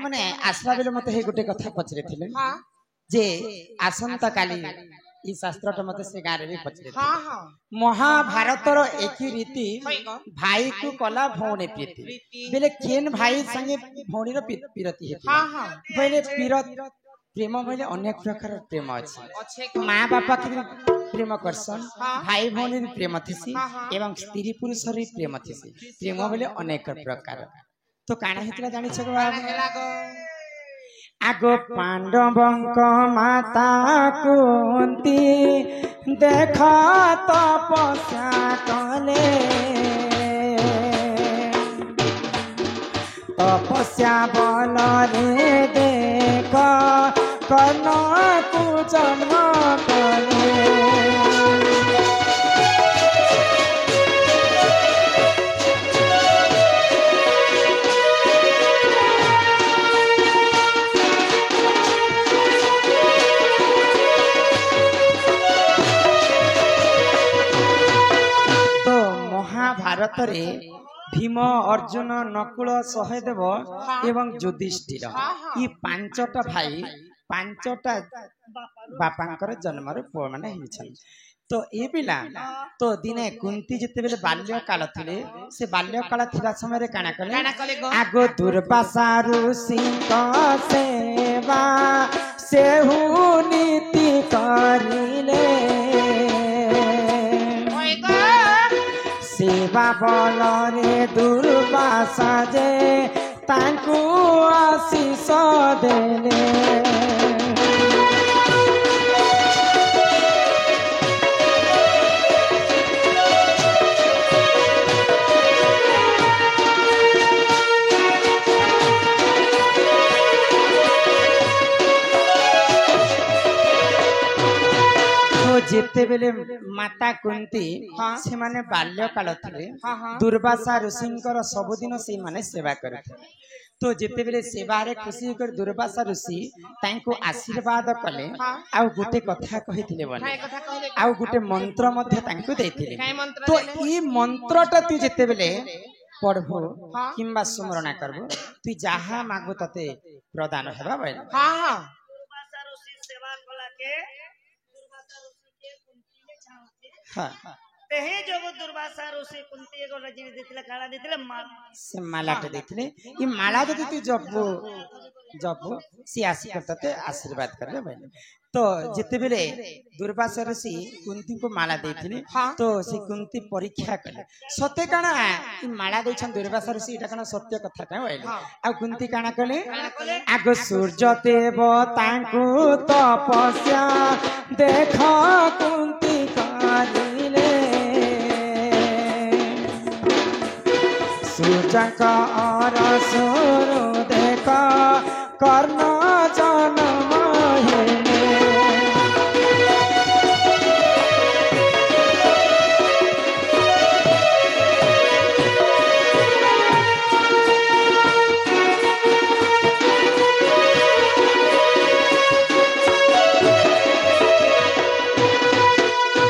माने आसला बेले मते हे गुटे कथा पचरे थिले जे आसंता काली ई शास्त्रटा मते से गारे भी पचरे महाभारत रो एक ही रीति भाई को कला भौणी प्रीति बेले केन भाई संगे भौणी रो पीरति हेती बेले पीरत प्रेम बेले अनेक प्रकार प्रेम अछि माँ बापा के प्रेम करसन भाई भौणी प्रेम थिसी एवं स्त्री पुरुष रे प्रेम थिसी प्रेम बेले अनेक प्रकार तो काना हितला जानि छ आगो पांडवंक माता कुंती देखा तपस्या कले तपस्या बल रे देख कर्ण को जन्म कले भारत रे भीम अर्जुन नकुल सहदेव एवं युधिष्ठिर ई पांचटा भाई पांचटा बापांकर जन्म रे पुଅ माने हिछन तो ए पिला तो दिने कुंती जते बेले बाल्य काल थिले से बाल्य काल थिबा समय रे काना कले आगो दुर्वासा ऋषि का सेवा सेहु नीति करिले सेवा बल रे दुर्वासा जे तांकु आशीष देले जेते बेले माता कुंती से माने बाल्य काल थिले दुर्वासा ऋषिंकर सबुदिन से माने सेवा करथे तो जेते बेले सेवा रे खुशी कर दुर्वासा ऋषि तांको आशीर्वाद कले आ गुटे कथा कहिथिले बने आ गुटे मंत्र मध्ये तांको देथिले तो ई मंत्रटा तू जेते बेले पढ़बो किंबा स्मरण करबो तू जहा मागो तते प्रदान हेबा बय दुर्वासा ऋषि सेवा कला के हाँ तेहे जब दुर्वासा ऋषि कुंती एगो रजनी देथिले काला देथिले से मालाटे देथिले ई माला जदि तू जब सी करते आशीर्वाद करले भाई तो जिते बेले दुर्वासा ऋषि कुंती को माला देथिले तो से कुंती परीक्षा कले सत्य काना ई माला देछन दुर्वासा ऋषि एटा काना सत्य कथा का भाई आ कुंती काना कले आगो सूर्य देव तांकु तपस्या देखा कुंती करिले सूर्यक अरसुर देखा कर्ण जन्म हेले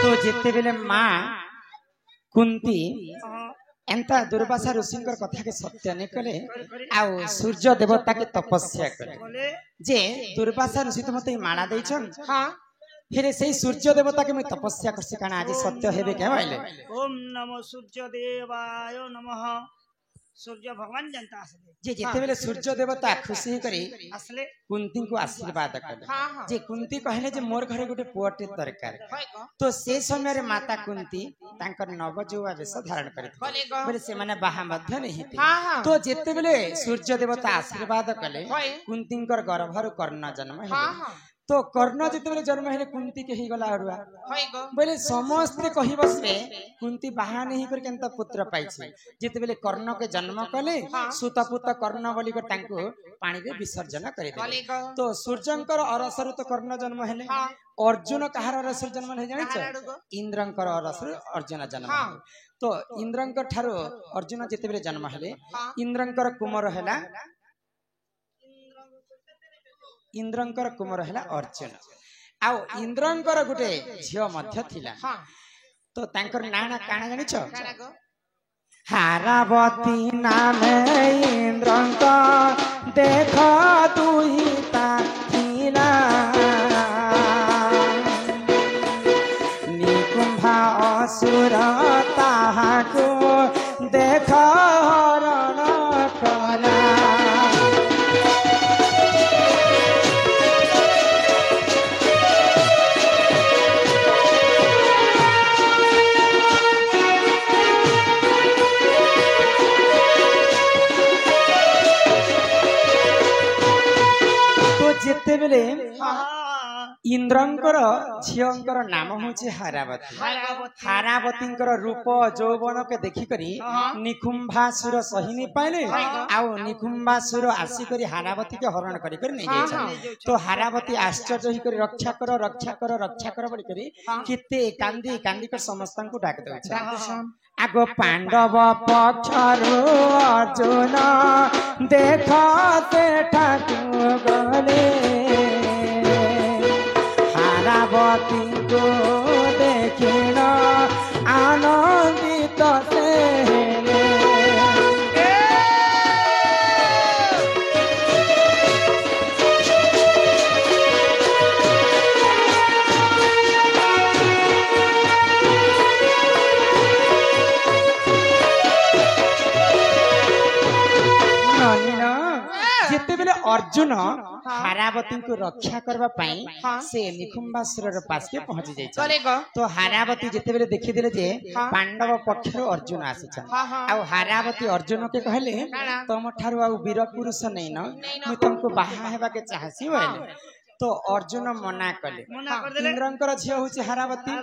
तो जिते बेले माँ कुंती एंता दुर्वासा ऋषिंकर कथा के सत्य नहीं कले आउ सूर्य देवता के तपस्या कले जे दुर्वासा ऋषि तो मते माला देछन फिर से सूर्य देवता के मैं तपस्या करसी काना आज सत्य हेबे के भाईले ओम नमो सूर्य देवाय नमः सूर्य भगवान जनता असले जे जेते बेले सूर्य देवता खुशी करी असले कुंती को आशीर्वाद कले जे कुंती कहले जे मोर घरे गुटे पुअटे दरकार तो से समय रे माता कुंती तांकर नवजुवा वेश धारण करथि बोले से माने बाहा मध्य नहीं थी तो जेते बेले सूर्य देवता आशीर्वाद कले कुंतींकर गर्भर कर्ण जन्म हेले तो कर्ण जिते बेले जन्म हेले कुंती के ही गला अरुआ बोले समस्त कहि बसरे कुंती बाहा नहीं कर केनता पुत्र पाइछि जिते बेले कर्ण के जन्म कले सुतपुत कर्ण बोली को तांको पानी रे विसर्जन करि दे तो सूर्यंकर अरसरु तो कर्ण जन्म हेले अर्जुन कहार अरसरु जन्म हे जानि छ इंद्रंकर अरसरु अर्जुन जन्म तो इंद्रंकर ठारो अर्जुन जिते बेले जन्म हेले इंद्रंकर कुमार हेला इंद्रंकर कुमार हेला अर्जुन आउ इंद्रंकर गुटे झियो मध्य थिला तो तांकर नाना काना जानि छ हारावती नाम इंद्रंक देख दुहिता थिला निकुंभा असुर ताहाको देख हरण कला जिते बेले इंद्रंकर झींकर नाम हूँ हारावती हारावतींकर रूप यौवन के देखिकरी निकुंभासुर सही नहीं पाइले आउ निकुंभासुर आसिक हारावती के हरण कर तो हारावती आश्चर्य होकर रक्षा कर बोलिक केते कांदी कांदी कर समस्त को डाक दे आग पांडव पक्षरु अर्जुन देख ठाकु गले हारावती को देखिन आनंदित से अर्जुन हारावती को रक्षा करबा से निकुंभासुर पास के पहुंची जाय तो हारावती जिते बेले देखि दिले जे पांडव पक्षर अर्जुन आसिछन आ हारावती अर्जुन के कहले तुम ठारू आ वीर पुरुष नै न मु तुमको बाहा हेबा के चाहसी बोले तो अर्जुन मना कले इंद्रंकर झियो होची हारावती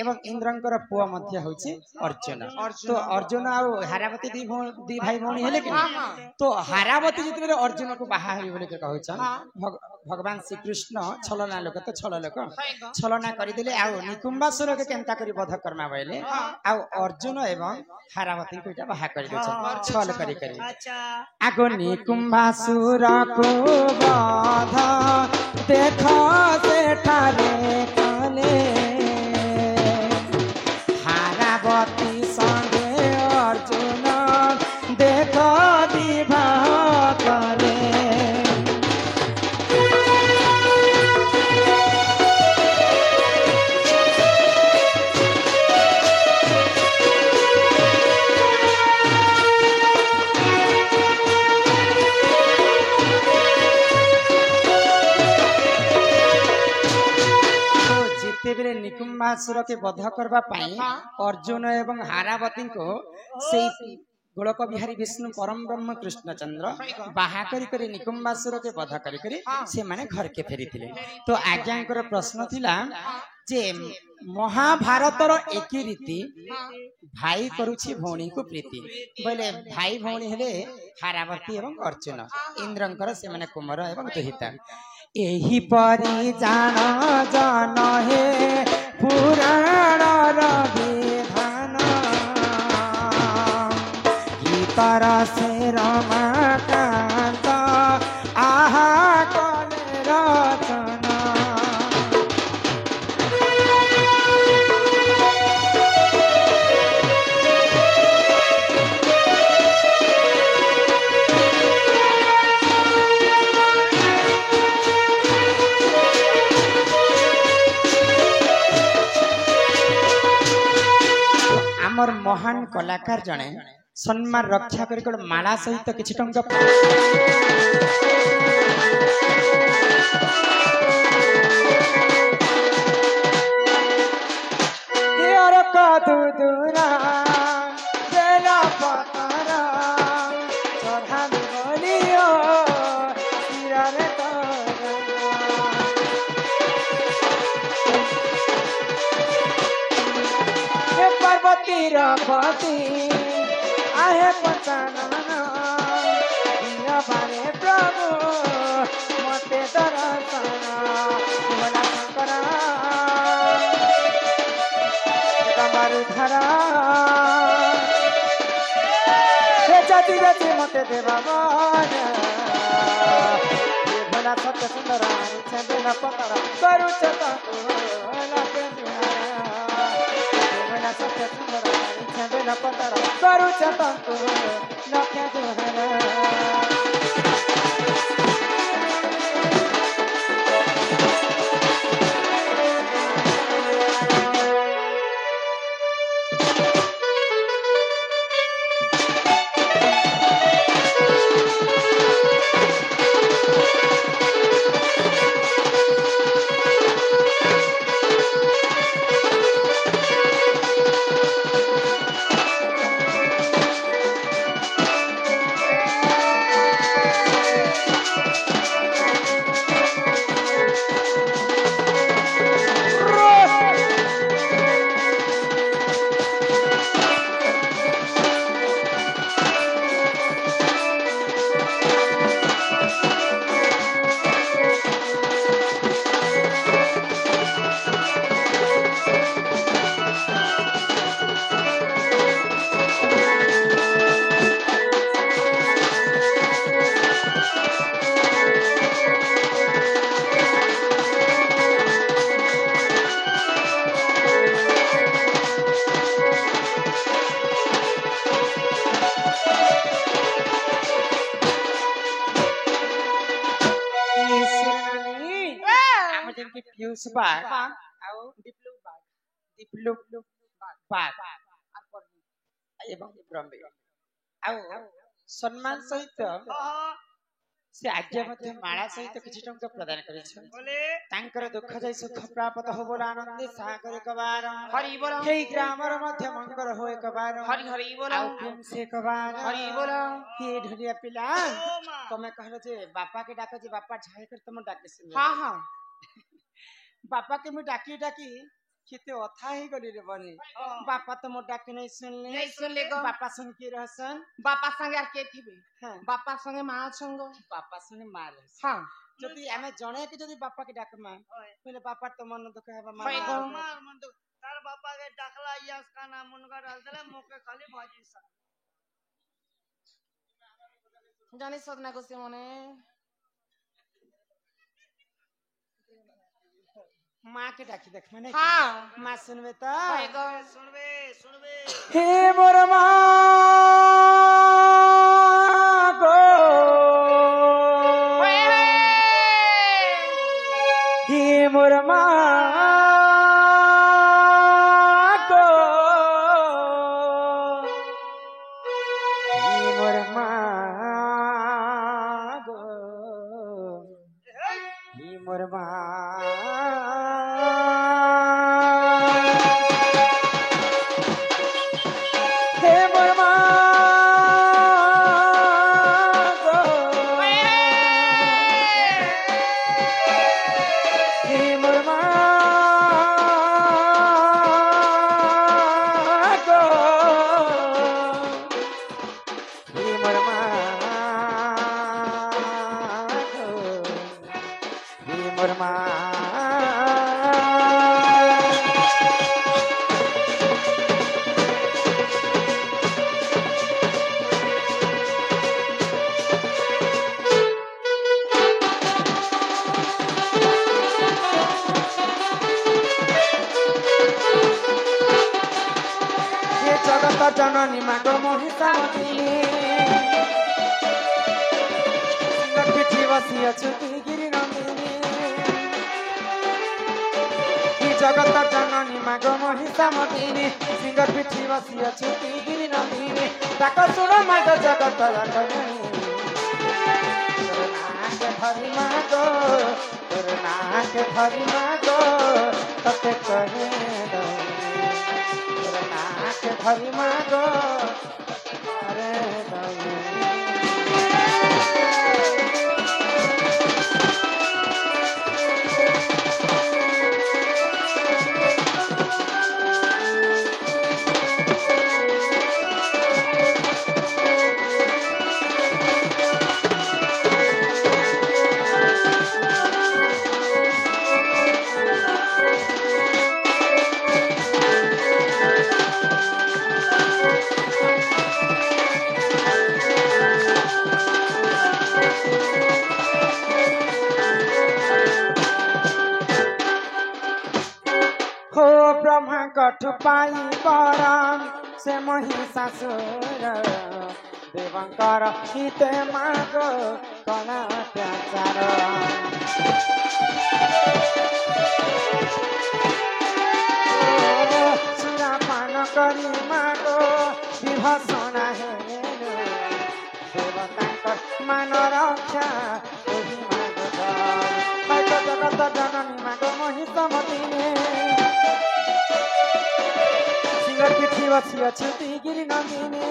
एवं इंद्रंकर पुआ मध्य होची अर्जुन तो अर्जुन आ हारावती दी भाई भौणी हेले कि तो हारावती जिते अर्जुन को बाहा हेबी बोले कहै छ भगवान श्री कृष्ण छलना लोक तो छल लोक छलना करदेले आ निकुंभासुर के केनता करी वध कर्मा बोले आ अर्जुन एवं हारावती को इटा बाहा कर दे छल करी करी आगो निकुंभासुर को वध देख सेठारे कले हारावती संगे अर्जुन देख विवाह करे निकुंभासुर के वध करबा पाई अर्जुन एवं हारावती को से गोलक बिहारी विष्णु परम ब्रह्म कृष्णचंद्र बाहा करी निकुंभासुर के वध करी से माने घर के फेरी थिले तो आज्ञांकर प्रश्न थिला जे महाभारतर एक रीति भाई करुछि भौणी को प्रीति बोले भाई भौणी हेले हारावती एवं अर्जुन इंद्रंकर से माने कुमार एवं दुहिता एही परी जान जान हे पुराण विधान गीतर से रमाकांत आहा कले रचना महान कलाकार जने सम्मान रक्षा कर माला सहित किछि टंका पति आहे पचानना बारे प्रभु मते दर्शन भोला शंकर कमरु धरा जाति जाति मते देवा भोला सत्य सुंदर चंदन पकड़ करू चता भोला सत्य सुंदर पतर करुछ तंतु लक्ष्य जोहर पियूष बाग आउ दीपलू बाग एवं ब्रह्मे आउ सम्मान सहित से आज्ञा मध्य माला सहित किछि टंका प्रदान करिछन तांकर दुख जाय सुख प्राप्त हो बोल आनंद सागर कबार हरि बोल हे ग्रामर मध्य मंगल हो एक बार हरि हरि बोल आउ प्रेम से कबार हरि बोल हे ढलिया पिला तमे कहलो जे बापा के डाको जे बापा झाय कर तुम डाके सुन हां हां बापा के मैं डाकी डाकी किते अथा ही गली रे बनी बापा तो मोर डाकी नहीं सुनले गो बापा संग के रहसन बापा संग यार के थिबे हां बापा संग मां संग बापा संग मां रहसन हां जदी हमें जणे के जदी बापा के डाक मां पहले बापा तो मन दुख हेबा मां मन दुख तार बापा के डाकला यस का नाम मुनगा डाल देले मोके खाली भाजी सा जाने सदना को से मने माँ के डाकी देख मैंने हाँ माँ सुनबे तो सुनबे सुनबे हे मोर माँ गो हे मोर माँ गो हे मोर माँ गो हे मोर माँ जननी मागो मोहितामती पिठी बसी अछुती गिरी नंदिनी जगत जननी मागो मोहितामती सिंगर पिठी बसी अछुती गिरी नंदिनी ताक सुन मागो जगत जननी हरि मागो तोर नाक हरि मागो तते कहे हरि मागो अरे कठ पाई परम से महिषासुर देवंकर हिते माग कला अत्याचार सुरापान करी माग विभसना हेनु देवतांकर मान रक्षा ओहि माग जगत जननी माग महिषमतिने सिंगर पिठी बसी अछुति गिरी नंदिनी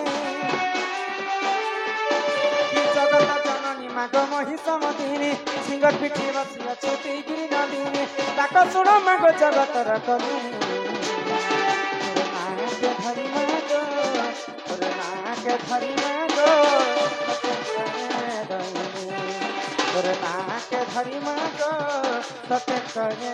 जगत जननी माग महिषमतिने सिंगर पिठी बसी अछुति गिरी नंदिनी ताक सुण माग जगत रकनी धरी माग के धरी माग के धरी माग सत्य करे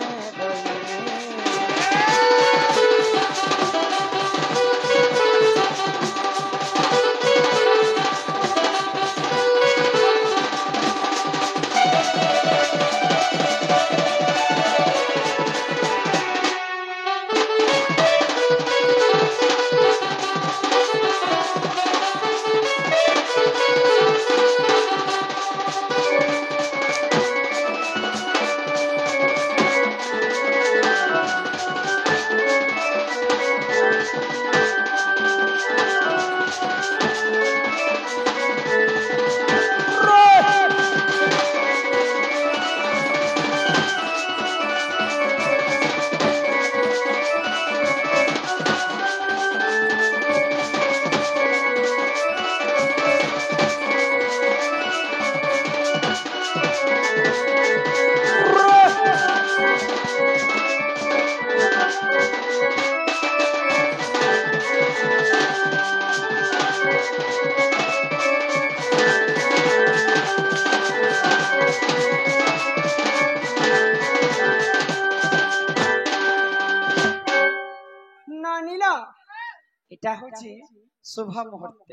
शुभ मुहूर्त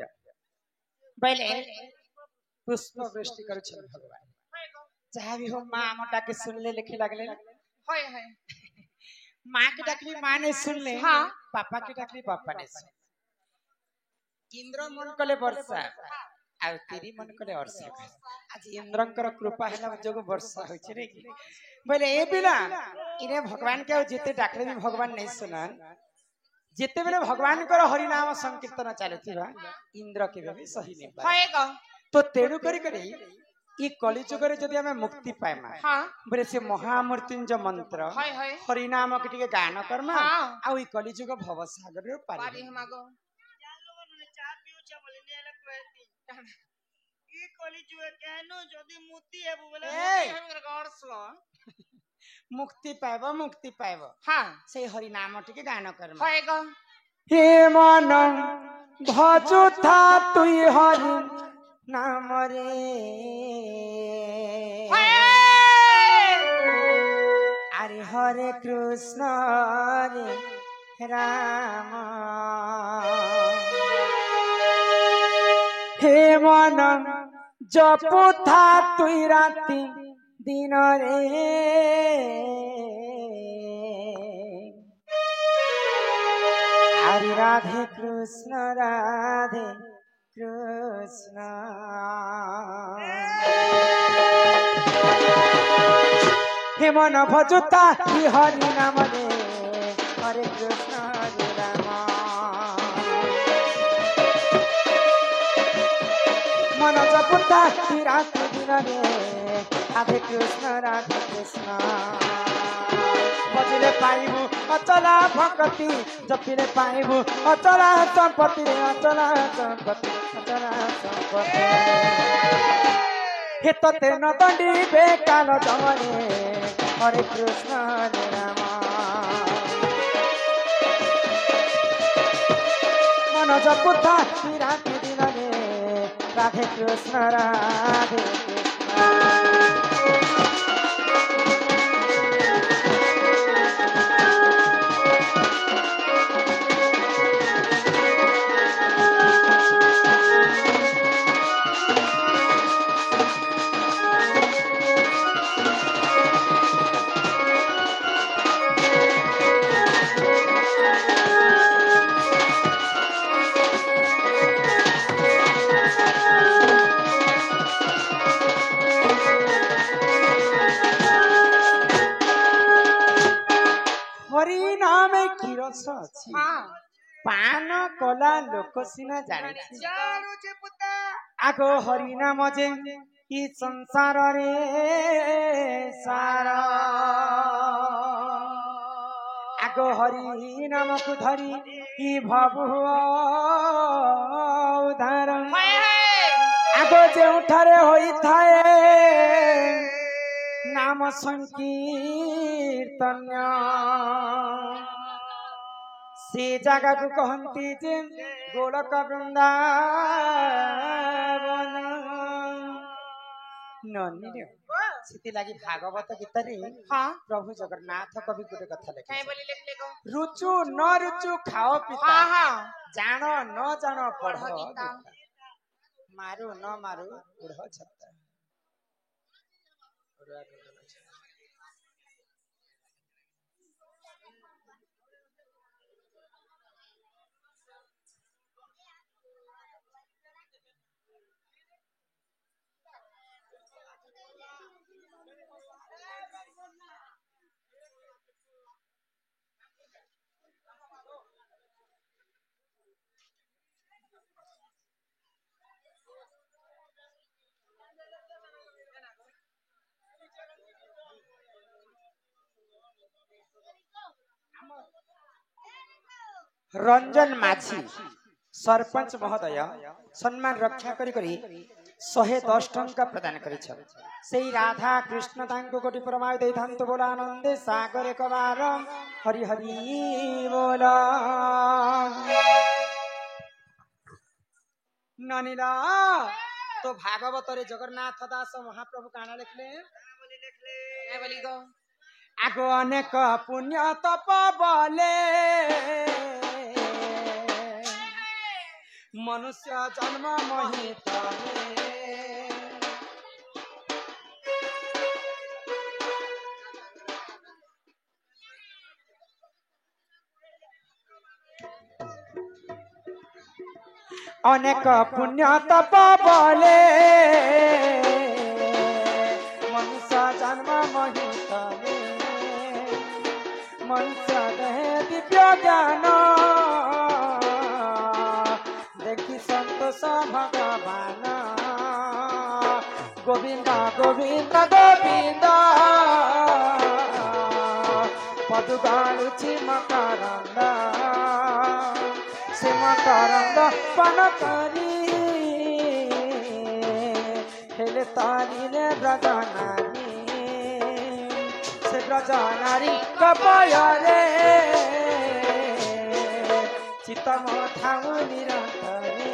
पहले पुष्प वृष्टि कर भगवान चाहे भी हो माँ मोटा के सुन ले लिखे लगले माँ के डाकली माँ ने सुन ले हाँ पापा के डाकली पापा ने सुन इंद्र मन कले वर्षा आ तेरी मन कले वर्षा आज इंद्रंकर कृपा है जो वर्षा होय छै रे बोले ए पिला इने भगवान के जेते डाकले भी भगवान नहीं सुनन जिते बेले भगवान कर हरिनाम संकीर्तन चलुवा इंद्र के भी सही नहीं पाएगा तो तेणु करी ये कलिजुग जदि आम मुक्ति पाएमा बोले से महामृत्युंजय मंत्र हरिनाम के टिके गान करमा आ ई कलिजुग भवसागर पारी मुक्ति पाइब हाँ से हरिनाम टिके गान करमा हे मन भजुथा तुई हरि नाम रे अरे हरे कृष्ण रे राम हे मन जपुथा तुई राति दिन रे हरे राधे कृष्ण हे मन भजुता हरि नाम रे हरे कृष्ण हरे राम मन जपुता रात दिन रे राधे कृष्ण बजिले पाइबु अचला भक्ति जपिले पाइबु अचला संपत्ति हे तते न दंडी बेकाल जमरे हरे कृष्ण हरे राम मन जपुता रात दिन रे राधे कृष्ण पान कला लोक सिना जानी आगो हरि नाम जे कि संसार रे सारा आगो हरि नाम को धरी कि भव उधार आगो जेउठारे होई थाए नाम संकीर्तन से जगह को कहती जे गोलक वृंदावन ननी सीती लगी भागवत गीत रे हां प्रभु जगन्नाथ कवि गुटे कथा लिखे काई बोली लिखले गो रुचु न रुचु खाओ पिता हां हां जानो न जानो पढ़ो मारो न मारो बुढ़ो छत्ता रंजन माझी सरपंच महोदय सम्मान रक्षा करी 110 टंका प्रदान करिछ सेई राधा कृष्ण तांको कोटि प्रमाय दे थांत बोला आनंद सागर एक बार हरि हरि बोला ननीला तो भागवत रे जगन्नाथ दास महाप्रभु काना लिखले ए बोली गो आगो अनेक पुण्य तप बले मनुष्य जन्म मोहित अनेक पुण्य तप बले मनुष्य जन्म मोहित मनुष्य देह दिव्य ज्ञान संतोष भगवान गोविंद गोविंद गोविंद पदुगालुची मकरंद से मकरंद पन करी हेले तारीले ब्रजनारी से ब्रजनारी कपयरे चितम थाउ निरंतरे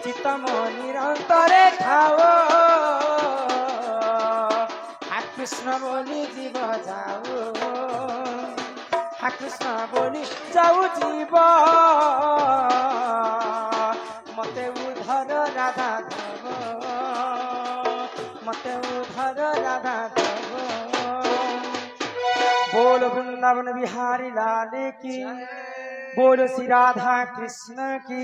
चितम निरंतरे खाओ हा कृष्ण बोली जीव जाओ हा कृष्ण बोली जाऊ जीव मते उधर राधा देव मते उधर राधा देव बोल वृंदावन बिहारी लाल की बोल श्री राधा कृष्ण की